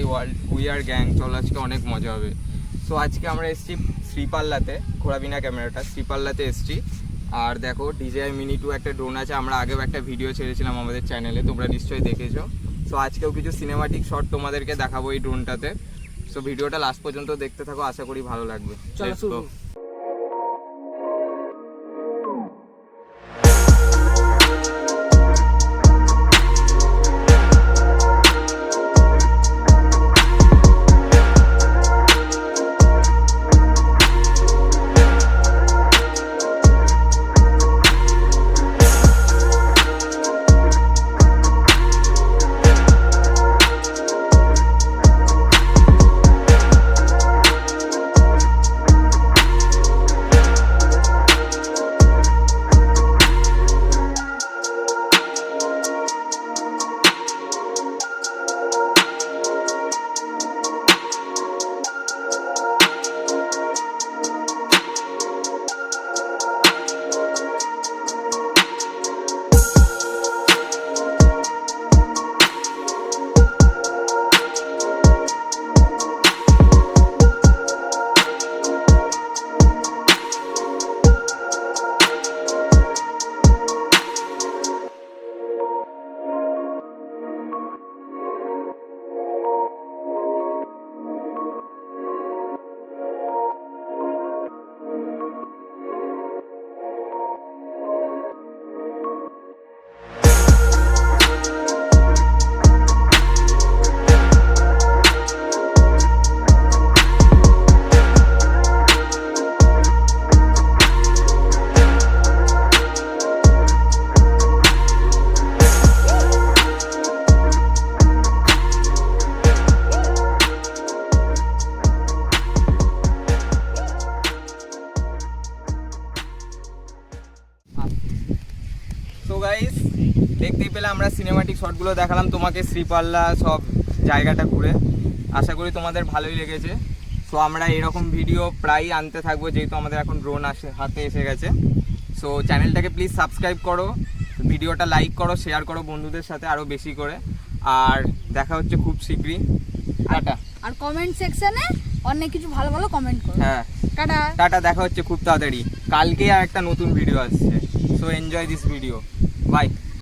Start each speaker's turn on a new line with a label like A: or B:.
A: SSI world we are gang. চলো আজকে অনেক মজা হবে। সো আজকে আমরা এসেছি শ্রীপাল্লাতে, ঘোরাবিনা ক্যামেরাটা শ্রীপাল্লাতে এসেছি। আর দেখো DJI Mini 2 একটা ড্রোন আছে, আমরা আগেও একটা ভিডিও ছেড়েছিলাম আমাদের চ্যানেলে, তোমরা নিশ্চয়ই দেখেছো। সো আজকেও কিছু সিনেমাটিক শট তোমাদেরকে দেখাবো এই ড্রোনটাতে। সো ভিডিওটা লাস্ট পর্যন্ত দেখতে থাকো, আশা করি ভালো লাগবে। চলো শুরু। তো গাইস, দেখতেই পেলে আমরা সিনেমাটিক শটগুলো দেখালাম তোমাকে শ্রীপাল্লা সব জায়গাটা ঘুরে। আশা করি তোমাদের ভালোই লেগেছে। সো আমরা এরকম ভিডিও প্রায়ই আনতে থাকবো, যেহেতু আমাদের এখন ড্রোন হাতে এসে গেছে। সো চ্যানেলটাকে প্লিজ সাবস্ক্রাইব করো, ভিডিওটা লাইক করো, শেয়ার করো বন্ধুদের সাথে আরও বেশি করে। আর দেখা হচ্ছে খুব শীঘ্রই। টাটা।
B: আর কমেন্ট সেকশনে অনেক কিছু ভালো ভালো কমেন্ট করো।
A: হ্যাঁ, টাটা টাটা। দেখা হচ্ছে খুব তাড়াতাড়ি, কালকেই আর একটা নতুন ভিডিও আসছে। So enjoy this video, by.